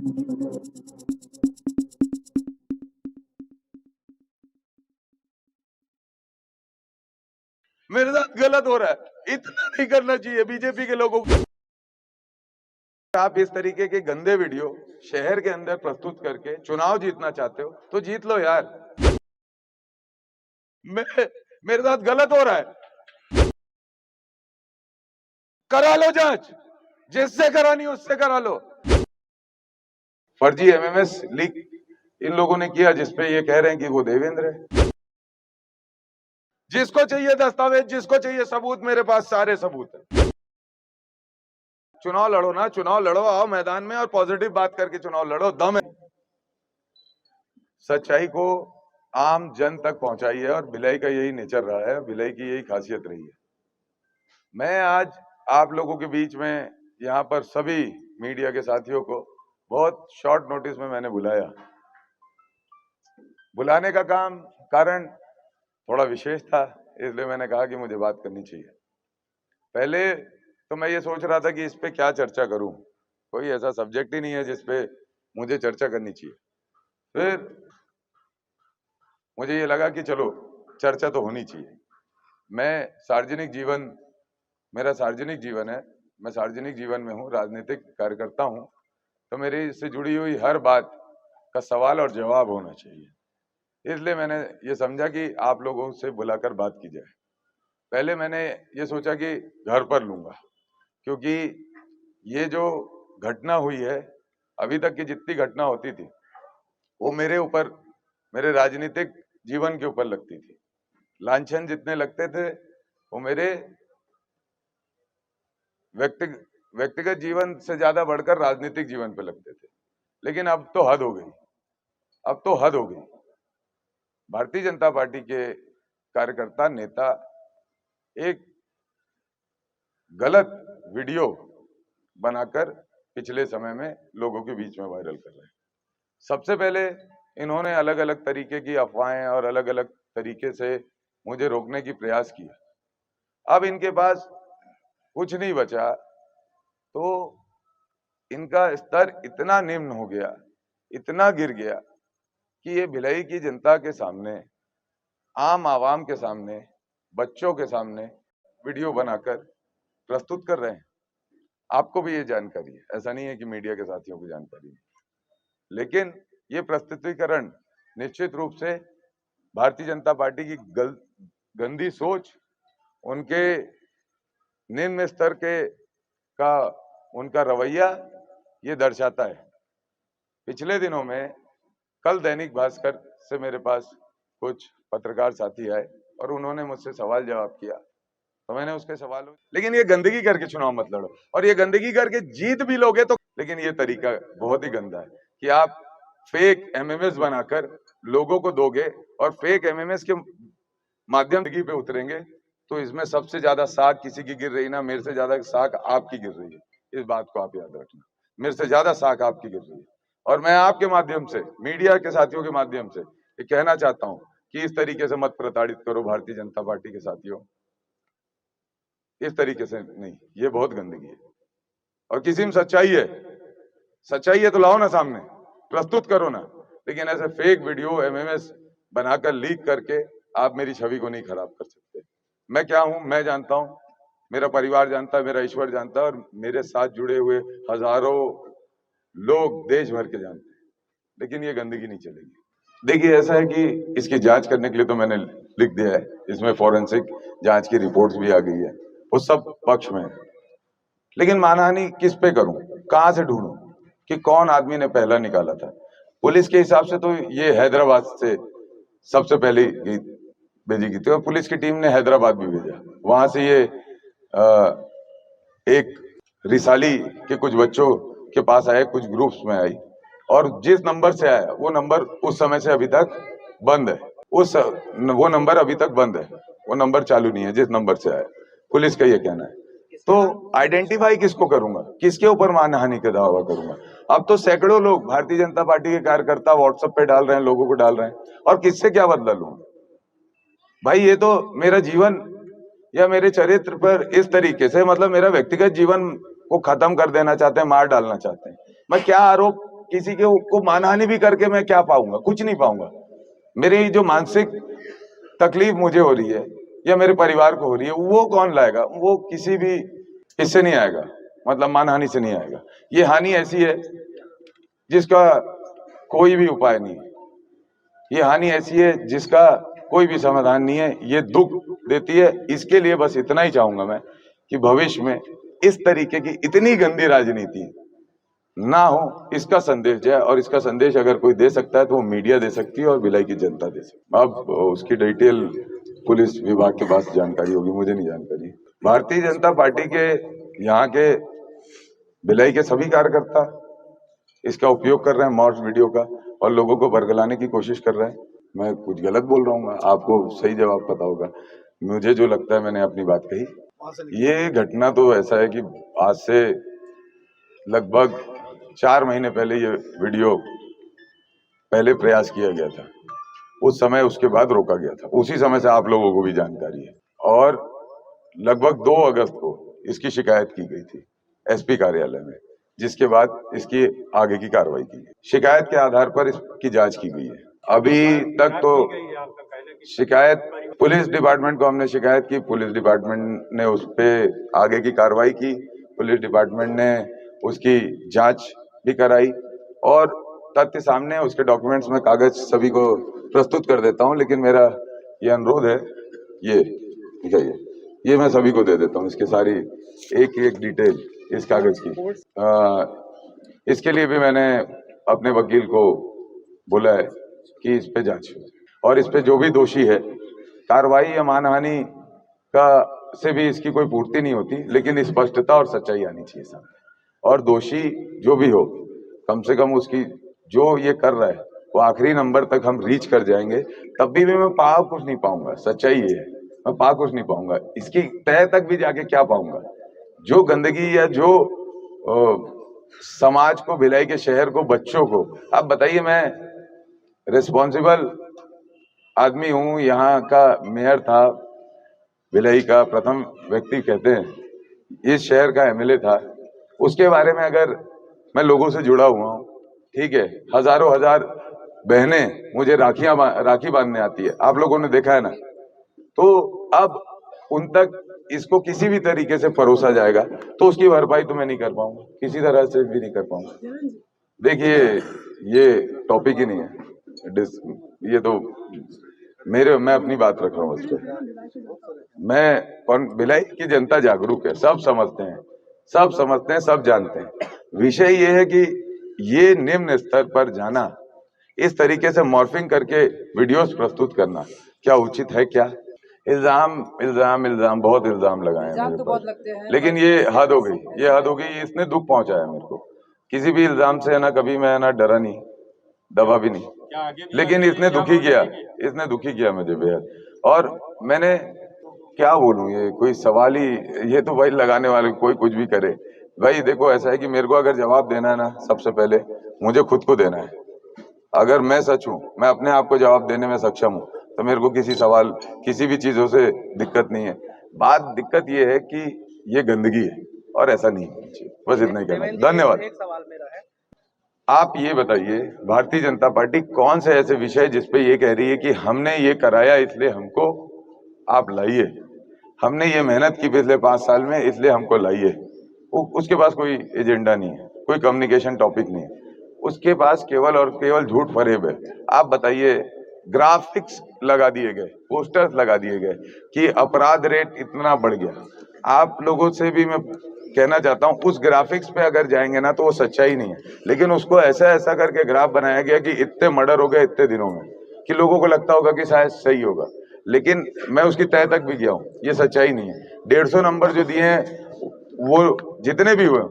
मेरे साथ गलत हो रहा है, इतना नहीं करना चाहिए बीजेपी के लोगों को। आप इस तरीके के गंदे वीडियो शहर के अंदर प्रस्तुत करके चुनाव जीतना चाहते हो तो जीत लो यार। मेरे साथ गलत हो रहा है, करा लो जांच, जिससे करानी उससे करा लो। फर्जी एमएमएस लीक इन लोगों ने किया, जिसपे ये कह रहे हैं कि वो देवेंद्र है। जिसको चाहिए दस्तावेज, जिसको चाहिए सबूत, मेरे पास सारे सबूत है। चुनाव लड़ो ना, चुनाव लड़ो, आओ मैदान में और पॉजिटिव बात करके चुनाव लड़ो, दम है। सच्चाई को आम जन तक पहुंचाई है और भिलाई का यही नेचर रहा है, भिलाई की यही खासियत रही है। मैं आज आप लोगों के बीच में यहाँ पर सभी मीडिया के साथियों को बहुत शॉर्ट नोटिस में मैंने बुलाया। बुलाने का कारण थोड़ा विशेष था, इसलिए मैंने कहा कि मुझे बात करनी चाहिए। पहले तो मैं ये सोच रहा था कि इस पे क्या चर्चा करूं, कोई ऐसा सब्जेक्ट ही नहीं है जिस पे मुझे चर्चा करनी चाहिए। फिर मुझे ये लगा कि चलो चर्चा तो होनी चाहिए। मैं सार्वजनिक जीवन, मेरा सार्वजनिक जीवन है, मैं सार्वजनिक जीवन में हूँ, राजनीतिक कार्यकर्ता हूँ, तो मेरी इससे जुड़ी हुई हर बात का सवाल और जवाब होना चाहिए। इसलिए मैंने ये समझा कि आप लोगों से बुलाकर बात की जाए। पहले मैंने ये सोचा कि घर पर लूंगा, क्योंकि ये जो घटना हुई है, अभी तक की जितनी घटना होती थी वो मेरे ऊपर, मेरे राजनीतिक जीवन के ऊपर लगती थी। लांछन जितने लगते थे वो मेरे व्यक्तिगत जीवन से ज्यादा बढ़कर राजनीतिक जीवन पे लगते थे। लेकिन अब तो हद हो गई, अब तो हद हो गई। भारतीय जनता पार्टी के कार्यकर्ता नेता एक गलत वीडियो बनाकर पिछले समय में लोगों के बीच में वायरल कर रहे हैं। सबसे पहले इन्होंने अलग अलग तरीके की अफवाहें और अलग अलग तरीके से मुझे रोकने की प्रयास किया। अब इनके पास कुछ नहीं बचा, तो इनका स्तर इतना निम्न हो गया, इतना गिर गया कि ये भिलाई की जनता के सामने, आम आवाम के सामने, बच्चों के सामने वीडियो बनाकर प्रस्तुत कर रहे हैं। आपको भी ये जानकारी है, ऐसा नहीं है कि मीडिया के साथियों को जानकारी नहीं, लेकिन ये प्रस्तुतिकरण निश्चित रूप से भारतीय जनता पार्टी की गंदी सोच, उनके निम्न स्तर का उनका रवैया ये दर्शाता है। पिछले दिनों में कल दैनिक भास्कर से मेरे पास कुछ पत्रकार साथी आए और उन्होंने मुझसे सवाल जवाब किया, तो मैंने उसके सवालों, लेकिन ये गंदगी करके चुनाव मत लड़ो, और ये गंदगी करके जीत भी लोगे तो, लेकिन ये तरीका बहुत ही गंदा है कि आप फेक एमएमएस बनाकर लोगों को दोगे और फेक एमएमएस के माध्यम पे उतरेंगे, तो इसमें सबसे ज्यादा साख किसी की गिर रही ना, मेरे से ज्यादा साख आपकी गिर रही है। इस बात को आप याद रखना, मेरे से ज्यादा साख आपकी गिर रही है। और मैं आपके माध्यम से, मीडिया के साथियों के माध्यम से ये कहना चाहता हूं कि इस तरीके से मत प्रताड़ित करो भारतीय जनता पार्टी के साथियों, इस तरीके से नहीं, ये बहुत गंदगी है। और किसी में सच्चाई है तो लाओ ना सामने, प्रस्तुत करो ना, लेकिन ऐसे फेक वीडियो एमएमएस बनाकर लीक करके आप मेरी छवि को नहीं खराब कर सकते। मैं क्या हूं मैं जानता हूं, मेरा परिवार जानता है, मेरा ईश्वर जानता है, और मेरे साथ जुड़े हुए हजारों लोग देश भर के जानते हैं, लेकिन ये गंदगी नहीं चलेगी। देखिए, ऐसा है कि इसकी जांच करने के लिए तो मैंने लिख दिया है, इसमें फॉरेंसिक जांच की रिपोर्ट्स भी आ गई है, वो सब पक्ष में है। लेकिन मानहानि किस पे करूं, कहां से ढूंढूं कि कौन आदमी ने पहला निकाला था? पुलिस के हिसाब से तो ये हैदराबाद से सबसे पहले भेजी गई थी, और पुलिस की टीम ने हैदराबाद भी भेजा। वहां से ये एक रिसाली के कुछ बच्चों के पास आए, कुछ ग्रुप्स में आई, और जिस नंबर से आया वो नंबर उस समय से अभी तक बंद है। वो नंबर अभी तक बंद है, वो नंबर चालू नहीं है जिस नंबर से आया। पुलिस का ये कहना है। तो आइडेंटिफाई किसको करूंगा, किसके ऊपर मानहानि का दावा करूंगा? अब तो सैकड़ों लोग भारतीय जनता पार्टी के कार्यकर्ता व्हाट्सएप पे डाल रहे हैं, लोगों को डाल रहे हैं, और किससे क्या बदला लूं? भाई, ये तो मेरा जीवन या मेरे चरित्र पर इस तरीके से, मतलब मेरा व्यक्तिगत जीवन को खत्म कर देना चाहते हैं, मार डालना चाहते हैं। मैं क्या आरोप किसी को मानहानि भी करके मैं क्या पाऊंगा? कुछ नहीं पाऊंगा। मेरी जो मानसिक तकलीफ मुझे हो रही है या मेरे परिवार को हो रही है, वो कौन लाएगा? वो किसी भी इससे नहीं आएगा, मतलब मानहानि से नहीं आएगा। ये हानि ऐसी है जिसका कोई भी उपाय नहीं है। ये हानि ऐसी है जिसका कोई भी समाधान नहीं है। ये दुख देती है। इसके लिए बस इतना ही चाहूंगा मैं कि भविष्य में इस तरीके की इतनी गंदी राजनीति ना हो, इसका संदेश जाए। और इसका संदेश अगर कोई दे सकता है तो वो मीडिया दे सकती है और भिलाई की जनता दे सकती है। अब उसकी डिटेल पुलिस विभाग के पास जानकारी होगी, मुझे नहीं जानकारी। भारतीय जनता पार्टी के यहाँ के भिलाई के सभी कार्यकर्ता इसका उपयोग कर रहे हैं, मॉर्फ वीडियो का, और लोगों को बरगलाने की कोशिश कर रहे हैं। मैं कुछ गलत बोल रहा हूँ, आपको सही जवाब पता होगा। मुझे जो लगता है मैंने अपनी बात कही। ये घटना तो ऐसा है कि आज से लगभग 4 महीने पहले ये वीडियो पहले प्रयास किया गया था। उस समय उसके बाद रोका गया था। उसी समय से आप लोगों को भी जानकारी है। और लगभग 2 अगस्त को इसकी शिकायत की गई थी एसपी कार्यालय में, जिसके बाद इसकी आगे की कार्रवाई की गई। शिकायत के आधार पर इसकी जांच की गई है। अभी तक तो शिकायत पुलिस डिपार्टमेंट को हमने शिकायत की, पुलिस डिपार्टमेंट ने उस पे आगे की कार्रवाई की। पुलिस डिपार्टमेंट ने उसकी जांच भी कराई और तथ्य सामने, उसके डॉक्यूमेंट्स में कागज सभी को प्रस्तुत कर देता हूं। लेकिन मेरा ये अनुरोध है, ये मैं सभी को दे देता हूं, इसके सारी एक एक डिटेल इस कागज की। इसके लिए भी मैंने अपने वकील को बोला है कि इस पे जांच हो और इस पे जो भी दोषी है, कार्रवाई या मानहानि का से भी इसकी कोई पूर्ति नहीं होती, लेकिन स्पष्टता और सच्चाई आनी चाहिए सामने। और दोषी जो भी हो, कम से कम उसकी जो ये कर रहा है वो आखिरी नंबर तक हम रीच कर जाएंगे, तब भी मैं पा कुछ नहीं पाऊंगा। सच्चाई ये है, मैं पा कुछ नहीं पाऊंगा। इसकी तह तक भी जाके क्या पाऊंगा? जो गंदगी या जो समाज को, भिलाई के शहर को, बच्चों को, आप बताइए, मैं रिस्पॉन्सिबल आदमी हूं, यहाँ का मेयर था, भिलाई का प्रथम व्यक्ति कहते हैं, इस शहर का एमएलए था। उसके बारे में अगर मैं लोगों से जुड़ा हुआ हूँ, ठीक है, हजारों हजार बहनें मुझे राखी बांधने आती है, आप लोगों ने देखा है ना। तो अब उन तक इसको किसी भी तरीके से परोसा जाएगा तो उसकी भरपाई तो मैं नहीं कर पाऊंगा, किसी तरह से भी नहीं कर पाऊंगा। देखिए, ये टॉपिक ही नहीं है, ये तो मैं अपनी बात रख रहा हूँ उस पर। भिलाई की जनता जागरूक है, सब समझते हैं, सब जानते हैं। विषय ये है कि ये निम्न स्तर पर जाना, इस तरीके से मॉर्फिंग करके वीडियोस प्रस्तुत करना क्या उचित है? क्या इल्जाम बहुत इल्जाम लगाए हैं मुझे पर, लेकिन ये हद हो गई, इसने दुख पहुंचाया मेरे को। किसी भी इल्जाम से ना कभी मैं ना डरा नहीं, दबा भी नहीं, लेकिन इसने दुखी किया मुझे बेहद। और मैंने क्या बोलूं, ये कोई सवाल ही, ये तो भाई लगाने वाले कोई कुछ भी करे। भाई देखो, ऐसा है कि मेरे को अगर जवाब देना है ना, सबसे पहले मुझे खुद को देना है। अगर मैं सच हूं, मैं अपने आप को जवाब देने में सक्षम हूं, तो मेरे को किसी भी चीजों से दिक्कत नहीं है। दिक्कत ये है कि ये गंदगी है और ऐसा नहीं होना चाहिए। बस इतना ही कहना। धन्यवाद। एक सवाल मेरा है, आप ये बताइए, भारतीय जनता पार्टी कौन से ऐसे विषय जिसपे ये कह रही है कि हमने ये कराया इसलिए हमको आप लाइए, हमने ये मेहनत की पिछले 5 साल में इसलिए हमको लाइए। उसके पास कोई एजेंडा नहीं है, कोई कम्युनिकेशन टॉपिक नहीं है, उसके पास केवल और केवल झूठ फरेब है। आप बताइए, ग्राफिक्स लगा दिए गए, पोस्टर्स लगा दिए गए कि अपराध रेट इतना बढ़ गया। आप लोगों से भी मैं कहना चाहता हूं, उस ग्राफिक्स पे अगर जाएंगे ना तो वो सच्चाई नहीं है, लेकिन उसको ऐसा करके ग्राफ बनाया गया कि इतने मर्डर हो गए इतने दिनों में, कि लोगों को लगता होगा कि शायद सही होगा। लेकिन मैं उसकी तह तक भी गया हूँ, ये सच्चाई नहीं है। 150 नंबर जो दिए हैं वो जितने भी हुए,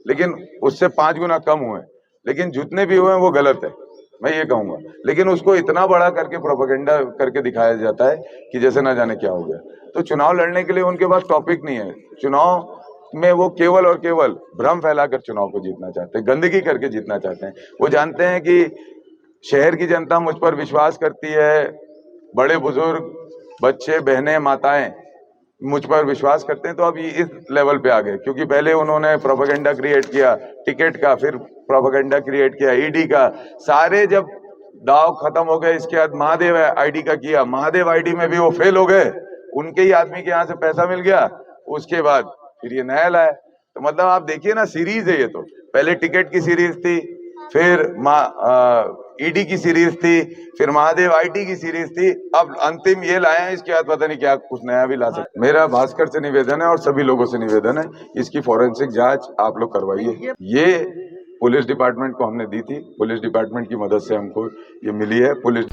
लेकिन उससे 5 गुना कम हुए, लेकिन जितने भी हुए वो गलत है, मैं ये कहूंगा। लेकिन उसको इतना बड़ा करके प्रोपेगेंडा करके दिखाया जाता है कि जैसे ना जाने क्या हो गया। तो चुनाव लड़ने के लिए उनके पास टॉपिक नहीं है। चुनाव में वो केवल और केवल भ्रम फैलाकर चुनाव को जीतना चाहते हैं, गंदगी करके जीतना चाहते हैं। वो जानते हैं कि शहर की जनता मुझ पर विश्वास करती है, बड़े बुजुर्ग, बच्चे, बहनें, माताएं मुझ पर विश्वास करते हैं, तो अब ये इस लेवल पे आ गए। क्योंकि पहले उन्होंने प्रोपेगेंडा क्रिएट किया टिकट का, फिर प्रोपेगेंडा क्रिएट किया ईडी का, सारे जब दाव खत्म हो गए, इसके बाद महादेव आईडी का किया, महादेव आईडी में भी वो फेल हो गए, उनके ही आदमी के यहाँ से पैसा मिल गया, उसके बाद फिर ये नया लाया। तो मतलब आप देखिए ना, सीरीज है ये। तो पहले टिकट की सीरीज थी, फिर ईडी की सीरीज थी, फिर महादेव आईटी की सीरीज थी, अब अंतिम ये लाए हैं। इसके बाद पता नहीं क्या कुछ नया भी ला सकते। मेरा भास्कर से निवेदन है और सभी लोगों से निवेदन है, इसकी फॉरेंसिक जांच आप लोग करवाइए। ये पुलिस डिपार्टमेंट को हमने दी थी, पुलिस डिपार्टमेंट की मदद से हमको ये मिली है। पुलिस